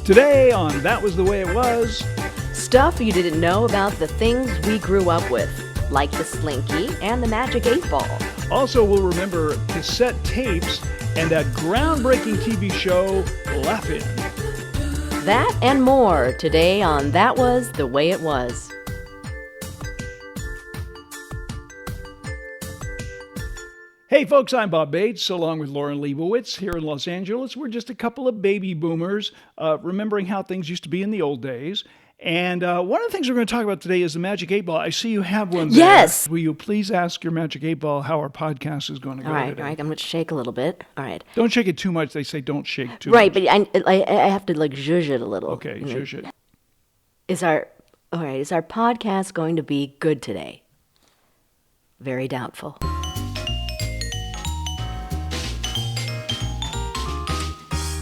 Today on That Was the Way It Was, Stuff you didn't know about the things we grew up with, like the Slinky and the Magic 8-Ball. also we'll remember cassette tapes and that groundbreaking TV show, Laugh-In. That and more today on That Was the Way It Was. Hey folks, I'm Bob Bates, along with Lauren Liebowitz here in Los Angeles. We're just a couple of baby boomers, remembering how things used to be in the old days. And one of the things we're going to talk about today is the Magic 8-Ball. I see you have one there. Yes! Will you please ask your Magic 8-Ball how our podcast is going to go All today? right, I'm going to shake a little bit. All right. Don't shake it too much. They say don't shake too Right, much. but I have to like zhuzh it a little. Okay, shush it. Is our podcast going to be good today? Very doubtful.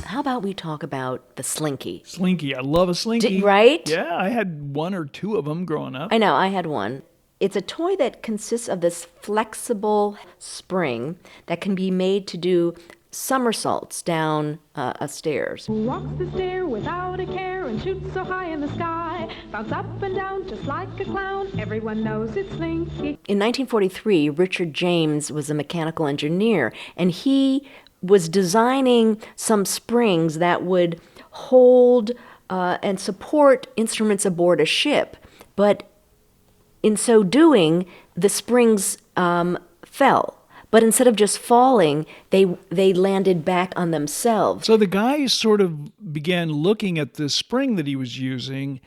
How about we talk about the Slinky? Slinky. I love a Slinky. Right? Yeah, I had one or two of them growing up. I know, I had one. It's a toy that consists of this flexible spring that can be made to do somersaults down a stairs. Who walks the stair without a care and shoots so high in the sky, bounce up and down just like a clown, everyone knows it's Slinky. In 1943, Richard James was a mechanical engineer, and he was designing some springs that would hold and support instruments aboard a ship. But in so doing, the springs fell. But instead of just falling, they landed back on themselves. So the guy sort of began looking at this spring that he was using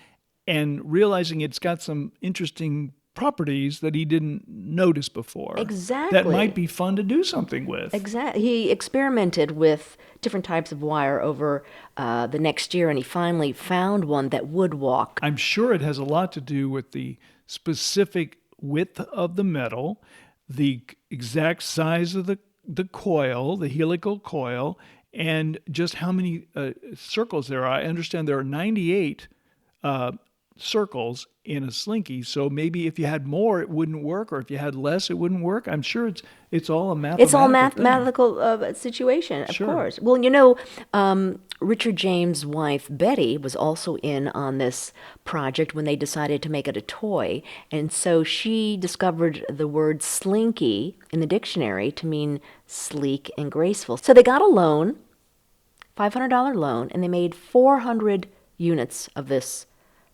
and realizing it's got some interesting properties that he didn't notice before. Exactly. That might be fun to do something with. Exactly. He experimented with different types of wire over the next year, and he finally found one that would walk. I'm sure it has a lot to do with the specific width of the metal, the exact size of the coil, the helical coil, and just how many circles there are. I understand there are 98 circles in a Slinky, so maybe if you had more it wouldn't work, or if you had less it wouldn't work. I'm sure it's all a mathematical It's all thing. mathematical situation, of Sure. course. Well, you know, Richard James' wife, Betty, was also in on this project when they decided to make it a toy. And so she discovered the word slinky in the dictionary to mean sleek and graceful. So they got a loan, $500 loan, and they made 400 units of this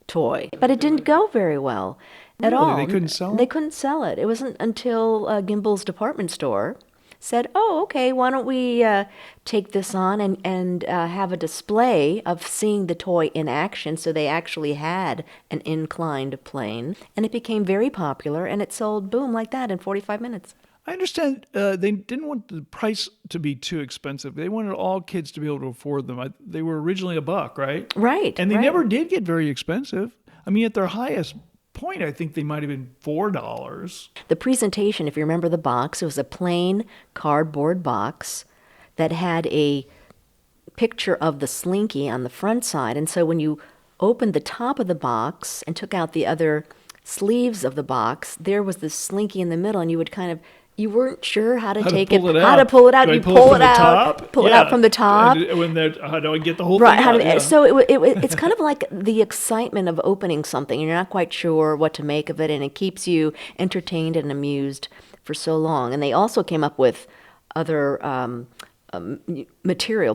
toy. But it didn't go very well at Really? all. They couldn't sell it? They couldn't sell it. It wasn't until Gimbel's department store said, oh, okay, why don't we take this on and have a display of seeing the toy in action. So they actually had an inclined plane, and it became very popular, and it sold, boom, like that in 45 minutes. I understand they didn't want the price to be too expensive. They wanted all kids to be able to afford them. They were originally $1, right? Right. And they right. never did get very expensive. I mean, at their highest point, I think they might have been $4. The presentation, if you remember the box, it was a plain cardboard box that had a picture of the Slinky on the front side. And so when you opened the top of the box and took out the other sleeves of the box, there was the Slinky in the middle, and you would kind of, you weren't sure how to take pull it, it how out. to pull it out. Do I You pull pull from it the out, top? pull it Yeah. out from the top. And how do I get the whole Right. thing out? Yeah. So it's kind of like the excitement of opening something. You're not quite sure what to make of it, and it keeps you entertained and amused for so long. And they also came up with other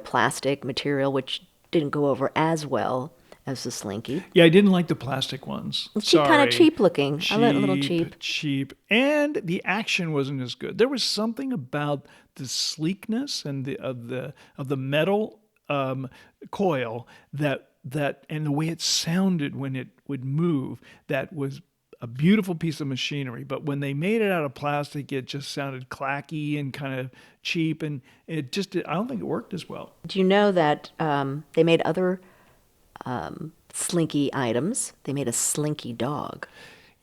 plastic material, which didn't go over as well as the Slinky. Yeah, I didn't like the plastic ones. Kind of cheap looking. Cheap, A little cheap. Cheap. And the action wasn't as good. There was something about the sleekness and of the metal coil that and the way it sounded when it would move, that was a beautiful piece of machinery. But when they made it out of plastic, it just sounded clacky and kind of cheap, and I don't think it worked as well. Do you know that they made other Slinky items? They made a Slinky dog.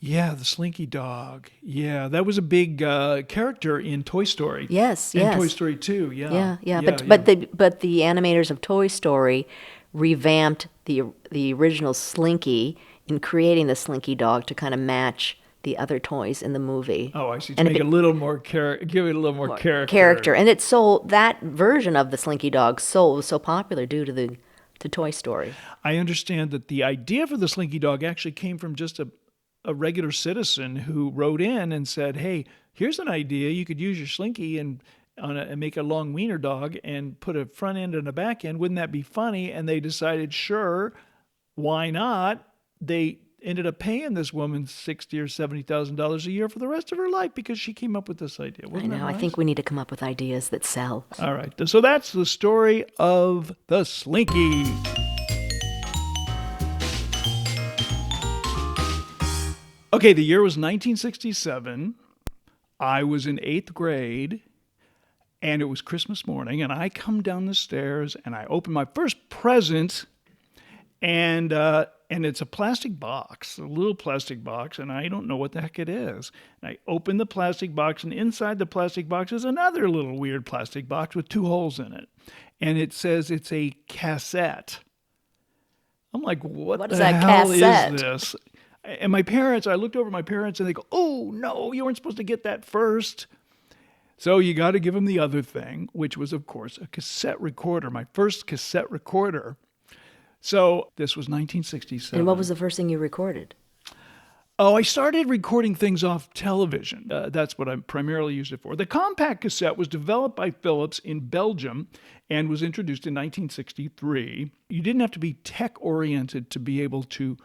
Yeah, the Slinky dog. Yeah, that was a big character in Toy Story. Yes, in yes. Toy Story 2, yeah. Yeah. But the animators of Toy Story revamped the original Slinky in creating the Slinky dog to kind of match the other toys in the movie. Oh, I see. To And make it a little more give it a little more character. And it sold, that version of the Slinky dog was so popular due to the to Toy Story. I understand that the idea for the Slinky dog actually came from just a regular citizen who wrote in and said, hey, here's an idea. You could use your Slinky and make a long wiener dog and put a front end and a back end. Wouldn't that be funny? And they decided, sure, why not? They ended up paying this woman $60,000 or $70,000 a year for the rest of her life because she came up with this idea. Wasn't I know. that nice? I think we need to come up with ideas that sell. All right. So that's the story of the Slinky. Okay, the year was 1967. I was in 8th grade, and it was Christmas morning, and I come down the stairs, and I open my first present, and it's a plastic box, a little plastic box, and I don't know what the heck it is. And I open the plastic box, and inside the plastic box is another little weird plastic box with 2 holes in it, and it says it's a cassette. I'm like, what is the that hell cassette? is this? And my parents, I looked over at my parents and they go, oh, no, you weren't supposed to get that first. So you got to give them the other thing, which was, of course, a cassette recorder, my first cassette recorder. So this was 1967. And what was the first thing you recorded? Oh, I started recording things off television. That's what I primarily used it for. The compact cassette was developed by Philips in Belgium and was introduced in 1963. You didn't have to be tech-oriented to be able to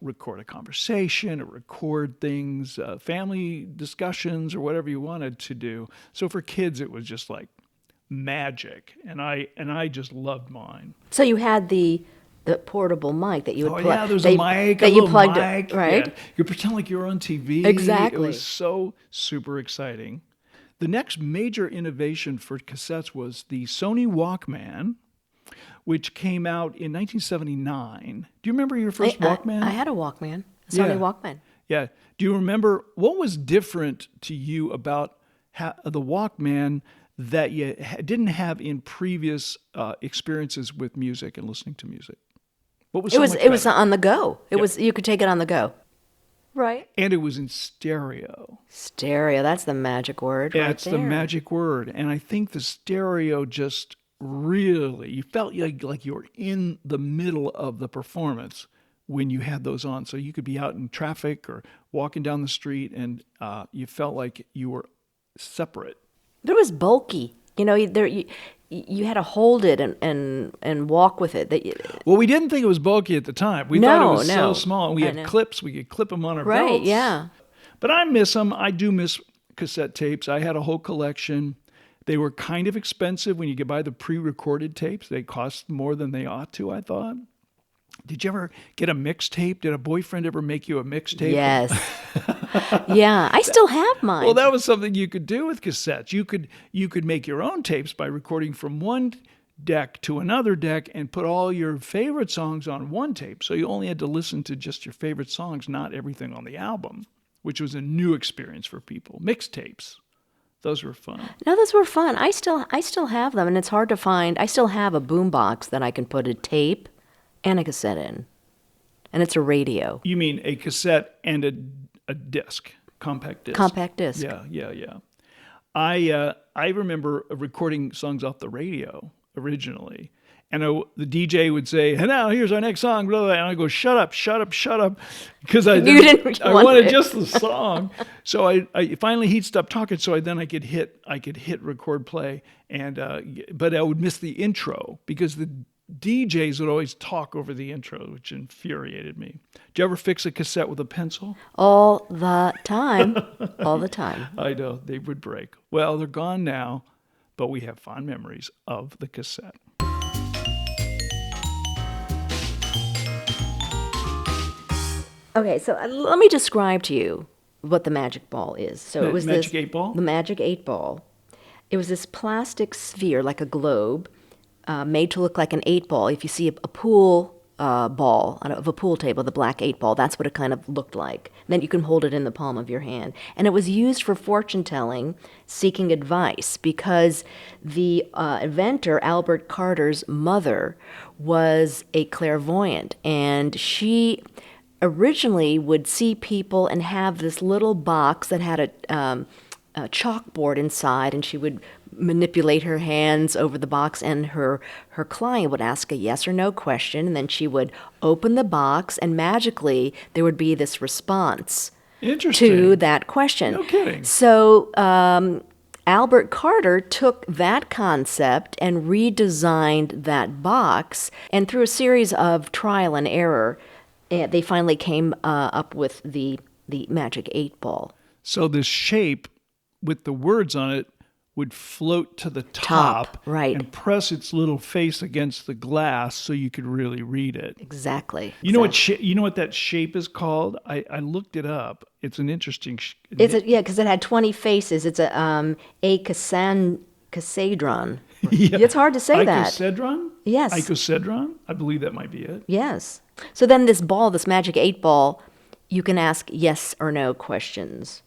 record a conversation or record things, family discussions or whatever you wanted to do. So for kids, it was just like magic. And I just loved mine. So you had the portable mic that you would plug. Oh, yeah, there's a mic, that a you little plugged mic. it, right? Yeah. You pretend like you're on TV. Exactly. It was so super exciting. The next major innovation for cassettes was the Sony Walkman, which came out in 1979. Do you remember your first Walkman? I had a Walkman, a Sony Walkman. Yeah. Do you remember what was different to you about the Walkman that you didn't have in previous experiences with music and listening to music? What was It was on the go. It was you could take it on the go. Right. And it was in stereo. Stereo, that's the magic word right That's there. the magic word. And I think the stereo just really, you felt like you were in the middle of the performance when you had those on. So you could be out in traffic or walking down the street and you felt like you were separate. But it was bulky. You had to hold it and walk with it. Well, we didn't think it was bulky at the time. We thought it was so small. And we had clips. We could clip them on our belts. Right, yeah. But I miss them. I do miss cassette tapes. I had a whole collection. They were kind of expensive when you could buy the pre-recorded tapes. They cost more than they ought to, I thought. Did you ever get a mixtape? Did a boyfriend ever make you a mixtape? Yes. Yeah, I still have mine. Well, that was something you could do with cassettes. You could make your own tapes by recording from one deck to another deck and put all your favorite songs on one tape. So you only had to listen to just your favorite songs, not everything on the album, which was a new experience for people. Mixtapes. Those were fun. No, those were fun. I still have them, and it's hard to find. I still have a boombox that I can put a tape and a cassette in, and it's a radio. You mean a cassette and a disc, compact disc? Compact disc. Yeah. I remember recording songs off the radio originally, and the DJ would say, "And now here's our next song," blah, blah, blah. And I go, "Shut up," because I wanted just the song. So I finally he'd stop talking, so I could hit record play, and but I would miss the intro because the DJs would always talk over the intro, which infuriated me. Did you ever fix a cassette with a pencil? All the time. All the time. I know, they would break. Well, they're gone now, but we have fond memories of the cassette. Okay, so let me describe to you what the magic ball is. So it was Magic 8 Ball? The magic 8 ball. It was this plastic sphere, like a globe, made to look like an 8 ball. If you see a pool ball of a pool table, the black 8 ball, that's what it kind of looked like. And then you can hold it in the palm of your hand. And it was used for fortune telling, seeking advice, because the inventor, Albert Carter's mother, was a clairvoyant, and she originally would see people and have this little box that had chalkboard inside, and she would manipulate her hands over the box, and her client would ask a yes or no question, and then she would open the box, and magically there would be this response Interesting. to that question. No kidding. So Albert Carter took that concept and redesigned that box, and through a series of trial and error, they finally came up with the Magic 8-Ball. So this shape with the words on it would float to the top, right. and press its little face against the glass so you could really read it. Exactly. You know what that shape is called? I looked it up. It's an interesting. Because it had 20 faces. It's a cassandron. Yeah. It's hard to say that. Icosahedron? Yes. Icosahedron? I believe that might be it. Yes. So then this Magic 8-Ball, you can ask yes or no questions.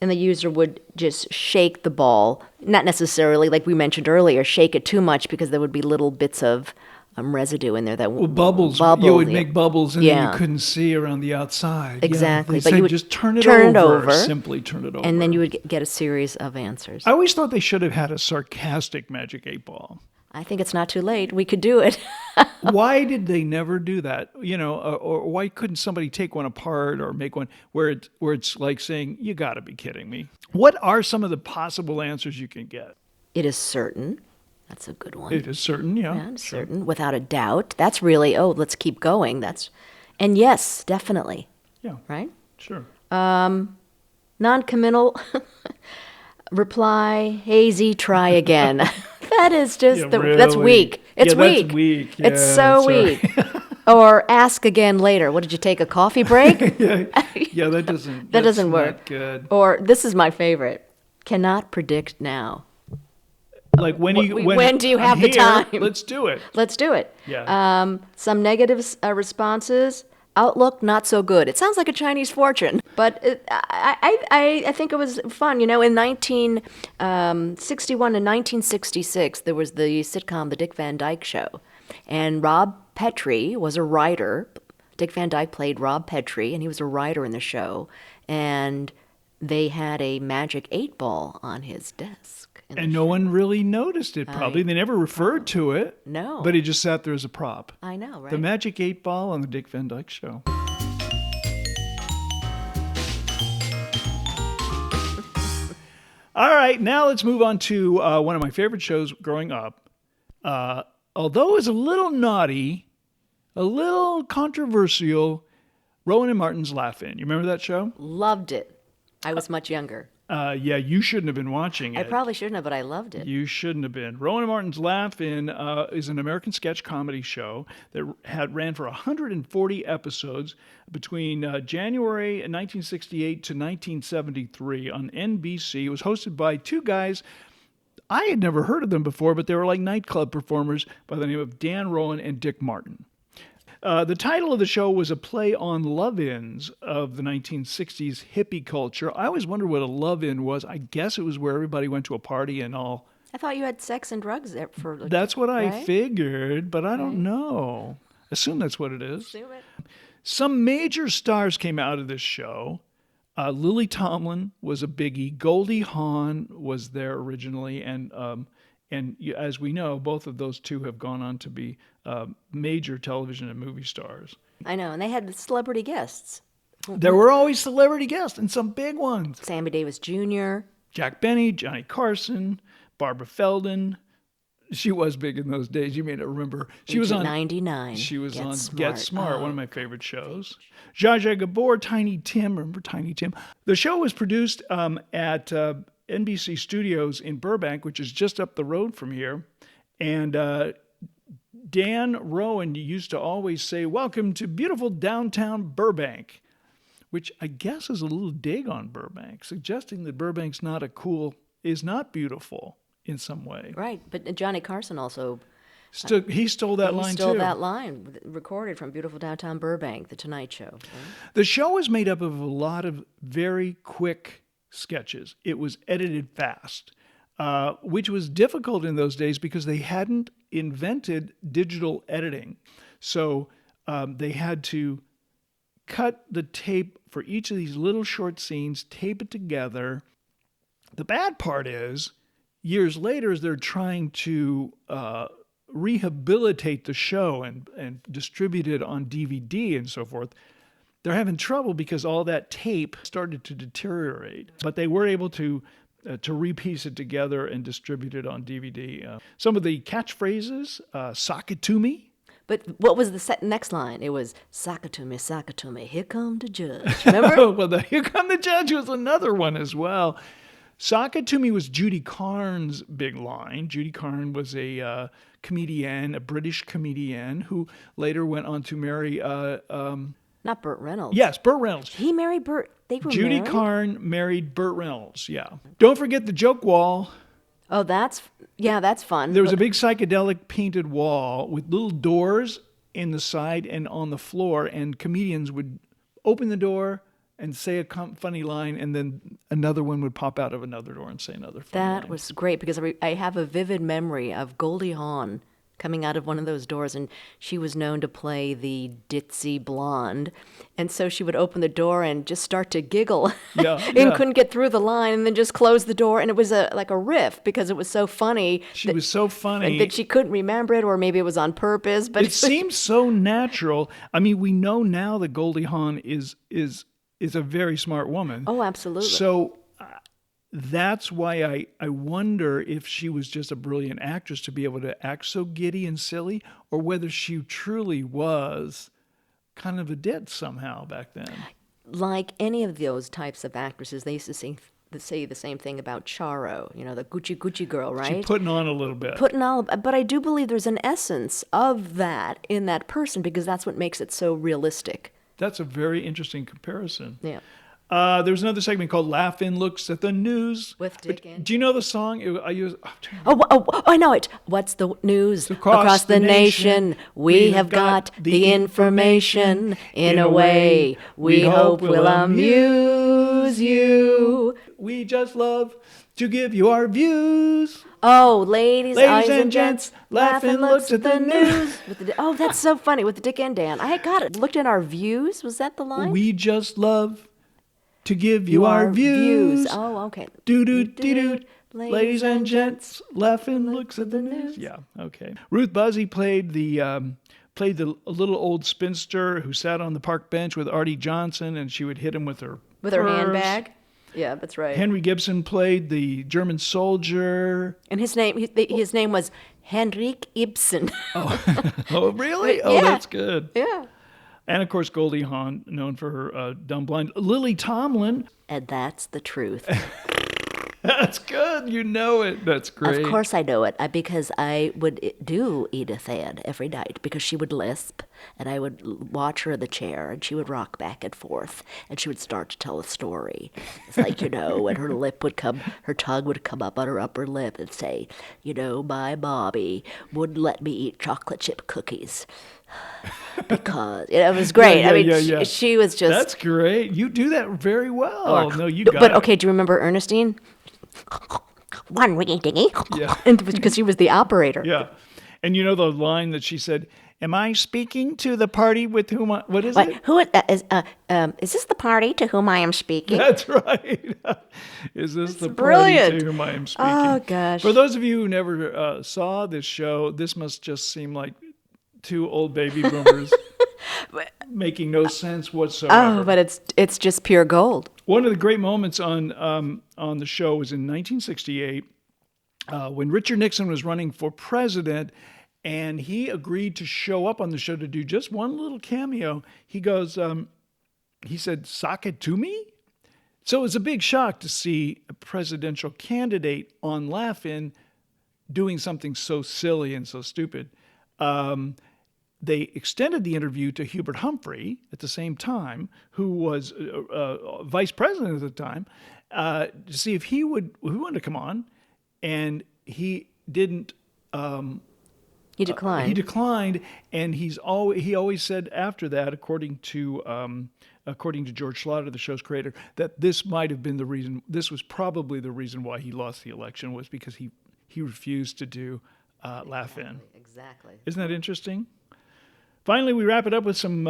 And the user would just shake the ball, not necessarily, like we mentioned earlier, shake it too much because there would be little bits of residue in there that Bubbles. You would make bubbles and then you couldn't see around the outside. Exactly. But you would just turn it over. Simply turn it over. And then you would get a series of answers. I always thought they should have had a sarcastic Magic 8-Ball. I think it's not too late. We could do it. Why did they never do that? Or why couldn't somebody take one apart or make one where it's like saying, you got to be kidding me? What are some of the possible answers you can get? It is certain. That's a good one. It is certain, yeah. Yeah, certain, without a doubt. That's really, let's keep going. And yes, definitely. Yeah. Right? Sure. Non-committal reply, hazy, try again. That is just that's weak. It's weak. That's weak. Yeah, it's so weak. Or ask again later. What did you take, a coffee break? Yeah, that doesn't. That doesn't work. Not good. Or this is my favorite. Cannot predict now. Like when do you have the time? Let's do it. Let's do it. Yeah. Some negative responses. Outlook, not so good. It sounds like a Chinese fortune, but I think it was fun. In 1961 and 1966, there was the sitcom The Dick Van Dyke Show, and Rob Petrie was a writer. Dick Van Dyke played Rob Petrie, and he was a writer in the show, and they had a Magic 8-Ball on his desk. And no one really noticed it, probably. They never referred to it. No. But it just sat there as a prop. I know, right? The Magic 8-Ball on the Dick Van Dyke Show. All right, now let's move on to one of my favorite shows growing up. Although it was a little naughty, a little controversial, Rowan and Martin's Laugh-In. You remember that show? Loved it. I was much younger. Yeah, you shouldn't have been watching it. I probably shouldn't have, but I loved it. You shouldn't have been. Rowan and Martin's Laugh-In is an American sketch comedy show that ran for 140 episodes between January 1968 to 1973 on NBC. It was hosted by two guys. I had never heard of them before, but they were like nightclub performers by the name of Dan Rowan and Dick Martin. The title of the show was a play on love-ins of the 1960s hippie culture. I always wondered what a love-in was. I guess it was where everybody went to a party and all. I thought you had sex and drugs there for. That's what right? I figured, but I don't know. Assume that's what it is. Assume it. Some major stars came out of this show. Lily Tomlin was a biggie. Goldie Hawn was there originally, and as we know, both of those two have gone on to be major television and movie stars. I know, and they had celebrity guests. There were always celebrity guests, and some big ones. Sammy Davis Jr., Jack Benny, Johnny Carson, Barbara Feldon. She was big in those days. You may not remember. She was on 99. She was Get on Smart. Get Smart, one of my favorite shows. Zsa Zsa Gabor, Tiny Tim. Remember Tiny Tim? The show was produced at NBC Studios in Burbank, which is just up the road from here. And Dan Rowan used to always say, "Welcome to beautiful downtown Burbank," which I guess is a little dig on Burbank, suggesting that Burbank's is not beautiful in some way. Right, but Johnny Carson also. He stole that line, too. He stole that line, recorded from beautiful downtown Burbank, The Tonight Show. Right? The show is made up of a lot of very quick sketches. It was edited fast, which was difficult in those days because they hadn't invented digital editing. So they had to cut the tape for each of these little short scenes, tape it together. The bad part is, years later, as they're trying to rehabilitate the show and distribute it on DVD and so forth, they're having trouble because all that tape started to deteriorate. But they were able to repiece it together and distribute it on DVD. Some of the catchphrases, sock it to me. But what was the next line? It was, sock it to me, here come the judge. Remember? Well, the Here Come the Judge was another one as well. Sock it to me was Judy Carn's big line. Judy Carn was a comedian, a British comedian, who later went on to marry... Not Burt Reynolds. Yes, Burt Reynolds. He married Burt. They were Judy married? Carn married Burt Reynolds, yeah. Don't forget the joke wall. Oh, that's fun. There was a big psychedelic painted wall with little doors in the side and on the floor, and comedians would open the door and say a funny line, and then another one would pop out of another door and say another funny line. That was great, because I have a vivid memory of Goldie Hawn coming out of one of those doors, and she was known to play the ditzy blonde, and so she would open the door and just start to giggle and couldn't get through the line, and then just close the door, and it was like a riff because it was so funny. She was so funny that she couldn't remember it, or maybe it was on purpose. But it seems so natural. I mean, we know now that Goldie Hawn is a very smart woman. Oh, absolutely. So that's why I wonder if she was just a brilliant actress to be able to act so giddy and silly, or whether she truly was kind of a ditz somehow back then. Like any of those types of actresses, they used to say the same thing about Charo, the Gucci girl, right? She's putting on a little bit. But I do believe there's an essence of that in that person, because that's what makes it so realistic. That's a very interesting comparison. Yeah. There was another segment called Laugh-In Looks at the News. With Dick and... Do you know the song? I know it. What's the news? Across the nation, we have got the information. In a way, we hope will amuse you. We just love to give you our views. Oh, ladies and gents, Laugh-In Looks at the News. Oh, that's so funny, with the Dick and Dan. I got it. Looked in our views. Was that the line? We just love to give you our views. Oh, okay. Do-do-do-do. Ladies and gents, Laugh-In Looks at the News. Yeah, okay. Ruth Buzzy played the little old spinster who sat on the park bench with Artie Johnson, and she would hit him with her purse. Handbag. Yeah, that's right. Henry Gibson played the German soldier. And his name was Henrik Ibsen. Oh, really? Oh, that's good. Yeah. And, of course, Goldie Hawn, known for her Dumb Blind. Lily Tomlin. And that's the truth. That's good. You know it. That's great. Of course I know it, because I would do Edith Ann every night, because she would lisp, and I would watch her in the chair, and she would rock back and forth, and she would start to tell a story. It's like, and her her tongue would come up on her upper lip and say, my mommy wouldn't let me eat chocolate chip cookies. Because it was great. She was just... That's great. You do that very well. No, you got it. But, okay, do you remember Ernestine? One ringy dingy. Yeah. Because she was the operator. Yeah. And you know the line that she said, am I speaking to the party with whom what is it? Is this the party to whom I am speaking? That's right. Is this the brilliant. Party to whom I am speaking? Oh, gosh. For those of you who never saw this show, this must just seem like two old baby boomers making no sense whatsoever. Oh, but it's just pure gold. One of the great moments on the show was in 1968 when Richard Nixon was running for president, and he agreed to show up on the show to do just one little cameo. He goes, he said, "Sock it to me?" So it was a big shock to see a presidential candidate on Laugh-In doing something so silly and so stupid. They extended the interview to Hubert Humphrey at the same time, who was vice president at the time, to see if he wanted to come on, and he didn't. He declined. He declined, and he always said after that, according to George Schlatter, the show's creator, that this might have been the reason. This was probably the reason why he lost the election, was because he refused to do Laugh-In. Exactly. Isn't that interesting? Finally, we wrap it up with some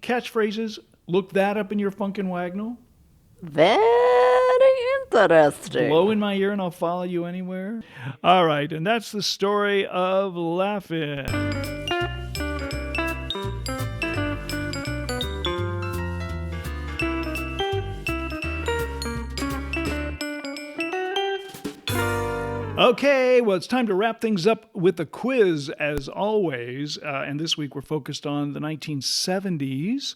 catchphrases. Look that up in your Funkin' Wagnall. Very interesting. Blow in my ear and I'll follow you anywhere. All right, and that's the story of Laugh-In. Okay, well, it's time to wrap things up with a quiz, as always. And this week we're focused on the 1970s.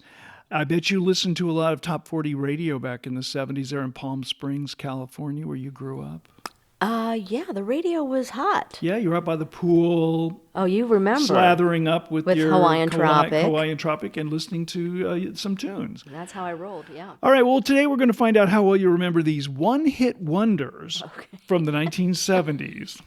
I bet you listened to a lot of Top 40 radio back in the 70s there in Palm Springs, California, where you grew up. Yeah, the radio was hot. Yeah, you were out by the pool. Oh, you remember. Slathering up with your Hawaiian Tropic. Hawaiian Tropic and listening to some tunes. That's how I rolled, yeah. All right, well, today we're going to find out how well you remember these one-hit wonders from the 1970s.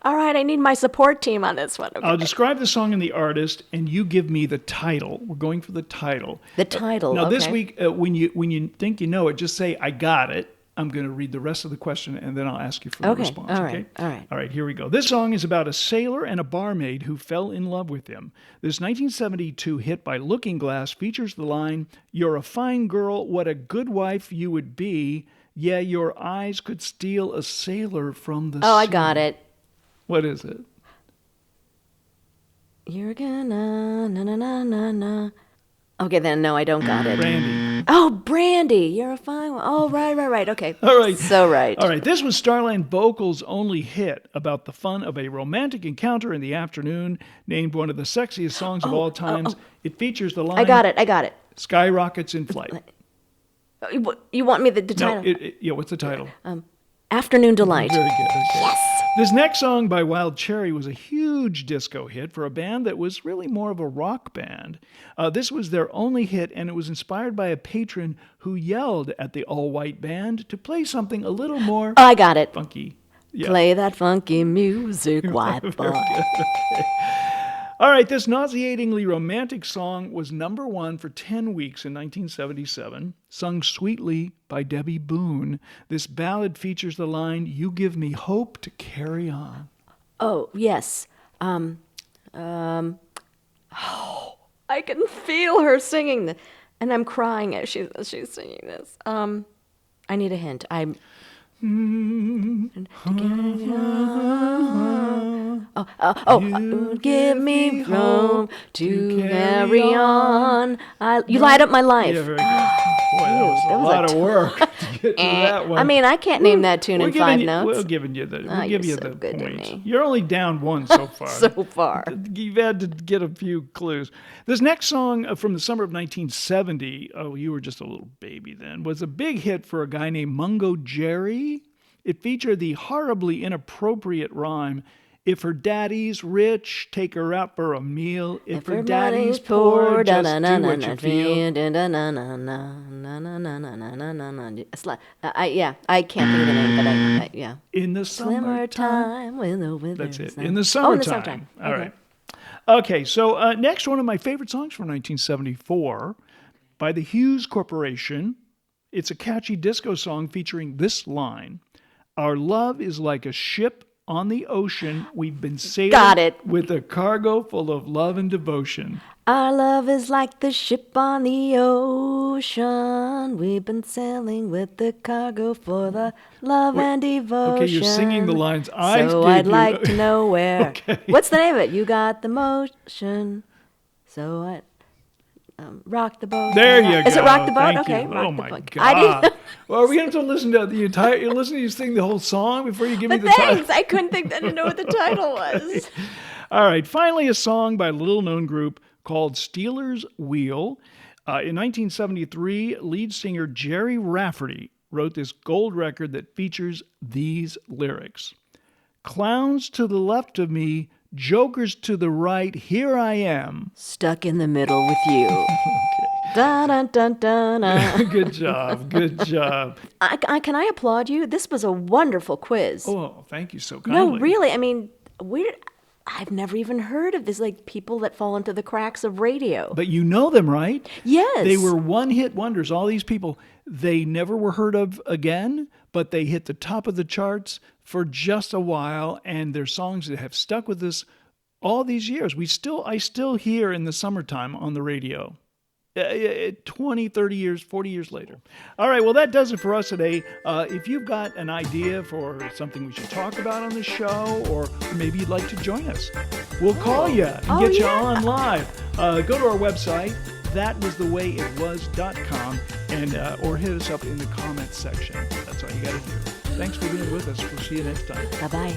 All right, I need my support team on this one. Okay. I'll describe the song and the artist, and you give me the title. We're going for the title. The title, Now, okay. this week, when you think you know it, just say, I got it. I'm going to read the rest of the question, and then I'll ask you for the response. All right. All right, here we go. This song is about a sailor and a barmaid who fell in love with him. This 1972 hit by Looking Glass features the line, "You're a fine girl, what a good wife you would be. Yeah, your eyes could steal a sailor from the sea." Oh, I got it. What is it? You're gonna, na. Okay, then, no, I don't got it. Brandy. Oh, Brandy, you're a fine one. Oh, right, okay. All right. So right. All right, this was Starline Vocal's only hit about the fun of a romantic encounter in the afternoon, named one of the sexiest songs of all times. It features the line, I got it. Skyrockets in Flight. You want me the No, title? what's the title? Afternoon Delight. Very good. Okay. Yes! This next song by Wild Cherry was a huge disco hit for a band that was really more of a rock band. This was their only hit, and it was inspired by a patron who yelled at the all-white band to play something a little more I got it. funky. Yeah. Play that funky music, white boy. All right, this nauseatingly romantic song was number one for 10 weeks in 1977, sung sweetly by Debbie Boone. This ballad features the line, "You give me hope to carry on." Oh, yes. I can feel her singing this, and I'm crying as she's singing this. I need a hint. Give me room to carry on. You light up my life. Yeah, very good. Boy, that was a lot of work to get to that one. I mean, I can't name that tune in 5 notes. We'll give you the you're so good to points. me. You're only down one so far. So far. You've had to get a few clues. This next song from the summer of 1970, oh, you were just a little baby then, was a big hit for a guy named Mungo Jerry. It featured the horribly inappropriate rhyme, "If her daddy's rich, take her out for a meal. If her daddy's poor, just do what you feel." I can't think of the name, but yeah. In the summertime. When the winter's That's it. out. In the Oh, in the summertime. summertime. All Okay. right. Okay, so next, one of my favorite songs from 1974 by the Hughes Corporation. It's a catchy disco song featuring this line, "Our love is like a ship on the ocean. We've been sailing Got it. with a cargo full of love and devotion." Our love is like the ship on the ocean. We've been sailing with the cargo for the love and devotion. Okay, you're singing the lines. So I'd like to know where. Okay. What's the name of it? You got the motion. So I rock the boat. There you go. Is it rock the boat? Thank Okay, you. rock Oh the my boat. God. I didn't. Well, are we going to listen to the entire? You're listening to you sing the whole song before you give me But the title. thanks. I couldn't think. I didn't know what the title was. All right. Finally, a song by a little-known group called Steeler's Wheel. In 1973, lead singer Jerry Rafferty wrote this gold record that features these lyrics: "Clowns to the left of me, jokers to the right, here I am." Stuck in the middle with you. Dun, dun, dun, dun, dun. Good job. Good job. Can I applaud you? This was a wonderful quiz. Oh, thank you so kindly. No, really. I mean, I've never even heard of this, like people that fall into the cracks of radio. But you know them, right? Yes. They were one-hit wonders. All these people, they never were heard of again, but they hit the top of the charts for just a while, and they're songs that have stuck with us all these years. I still hear in the summertime on the radio. 20, 30 years, 40 years later. All right, well, that does it for us today. If you've got an idea for something we should talk about on the show, or maybe you'd like to join us, we'll call you and get you on live. Go to our website, thatwasthewayitwas.com, and or hit us up in the comments section. That's all you got to do. Thanks for being with us. We'll see you next time. Bye-bye.